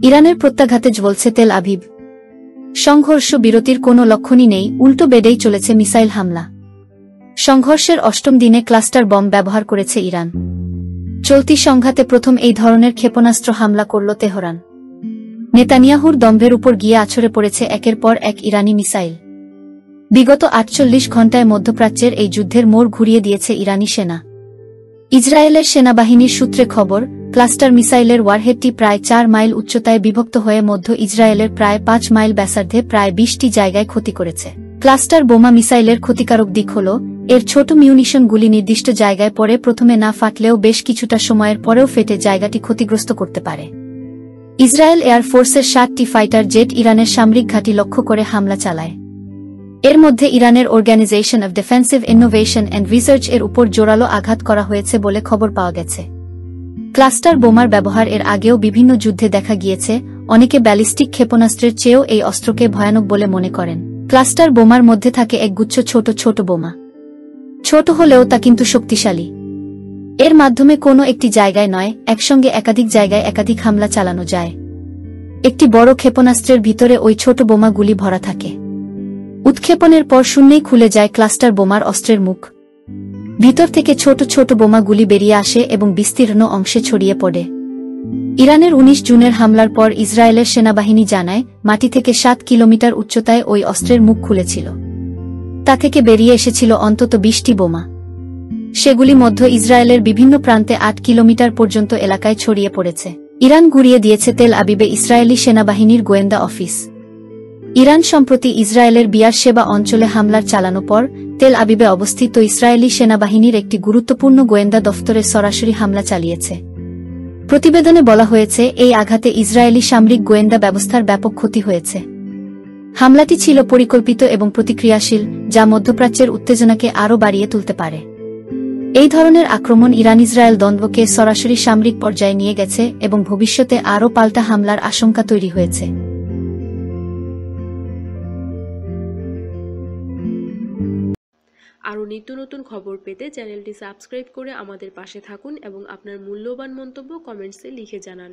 ইরানের প্রত্যাঘাতে জ্বলছে Tel Aviv. সংঘর্ষ বিরতির কোনো লক্ষণই নেই, উল্টো বেড়েই চলেছে মিসাইল হামলা। সংঘর্ষের অষ্টম দিনে ক্লাস্টার বম ব্যবহার করেছে ইরান। চলতি সংঘাতে প্রথম এই ধরনের ক্ষেপণাস্ত্র হামলা করল তেহরান। নেতানিয়াহুর দম্ভের উপর গিয়ে আছড়ে পড়েছে একের পর এক ইরানি মিসাইল। বিগত ৪৮ ঘণ্টায় মধ্যপ্রাচ্যের এই যুদ্ধের মোড় ঘুরিয়ে দিয়েছে ইরানি সেনা। ইসরায়েলের সেনাবাহিনীর সূত্রে খবর, ক্লাস্টার মিসাইলের ওয়ারহেডটি প্রায় ৪ মাইল উচ্চতায় বিভক্ত হয়ে মধ্য ইসরায়েলের প্রায় ৫ মাইল ব্যাসার্ধে প্রায় ২০টি জায়গায় ক্ষতি করেছে। ক্লাস্টার বোমা মিসাইলের ক্ষতিকারক দিক হল, এর ছোট মিউনিশনগুলি নির্দিষ্ট জায়গায় পরে প্রথমে না ফাটলেও বেশ কিছুটা সময়ের পরেও ফেটে জায়গাটি ক্ষতিগ্রস্ত করতে পারে। ইসরায়েল এয়ারফোর্সের ৭টি ফাইটার জেট ইরানের সামরিক ঘাঁটি লক্ষ্য করে হামলা চালায়। এর মধ্যে ইরানের organisation of defensive innovation and research এর উপর জোরালো আঘাত করা হয়েছে বলে খবর পাওয়া গেছে। ক্লাস্টার বোমার ব্যবহার এর আগেও বিভিন্ন যুদ্ধে দেখা গিয়েছে। অনেকে ব্যালিস্টিক ক্ষেপণাস্ত্রের চেয়েও এই অস্ত্রকে ভয়ানক বলে মনে করেন। ক্লাস্টার বোমার মধ্যে থাকে একগুচ্ছ ছোট ছোট বোমা। ছোট হলেও তা কিন্তু শক্তিশালী। এর মাধ্যমে কোনো একটি জায়গায় নয়, একসঙ্গে একাধিক জায়গায় একাধিক হামলা চালানো যায়। একটি বড় ক্ষেপণাস্ত্রের ভিতরে ওই ছোট বোমাগুলি ভরা থাকে। উৎক্ষেপণের পর শূন্যেই খুলে যায় ক্লাস্টার বোমার অস্ত্রের মুখ। ভিতর থেকে ছোট ছোট বোমাগুলি বেরিয়ে আসে এবং বিস্তীর্ণ অংশে ছড়িয়ে পড়ে। ইরানের ১৯ জুনের হামলার পর ইসরায়েলের সেনাবাহিনী জানায়, মাটি থেকে ৭ কিলোমিটার উচ্চতায় ওই অস্ত্রের মুখ খুলেছিল। তা থেকে বেরিয়ে এসেছিল অন্তত ২০টি বোমা। সেগুলি মধ্য ইসরায়েলের বিভিন্ন প্রান্তে ৮ কিলোমিটার পর্যন্ত এলাকায় ছড়িয়ে পড়েছে। ইরান ঘুরিয়ে দিয়েছে তেল আবিবে ইসরায়েলি সেনাবাহিনীর গোয়েন্দা অফিস। ইরান সম্প্রতি ইসরায়েলের বিয়ারশেবা অঞ্চলে হামলার চালানো পর তেল আবিবে অবস্থিত ইসরায়েলি সেনাবাহিনীর একটি গুরুত্বপূর্ণ গোয়েন্দা দফতরে সরাসরি হামলা চালিয়েছে। প্রতিবেদনে বলা হয়েছে, এই আঘাতে ইসরায়েলি সামরিক গোয়েন্দা ব্যবস্থার ব্যাপক ক্ষতি হয়েছে। হামলাটি ছিল পরিকল্পিত এবং প্রতিক্রিয়াশীল, যা মধ্যপ্রাচ্যের উত্তেজনাকে আরও বাড়িয়ে তুলতে পারে। এই ধরনের আক্রমণ ইরান ইসরায়েল দ্বন্দ্বকে সরাসরি সামরিক পর্যায়ে নিয়ে গেছে এবং ভবিষ্যতে আরও পাল্টা হামলার আশঙ্কা তৈরি হয়েছে। আরও নিত্য নতুন খবর পেতে চ্যানেলটি সাবস্ক্রাইব করে আমাদের পাশে থাকুন এবং আপনার মূল্যবান মন্তব্য কমেন্টসে লিখে জানান।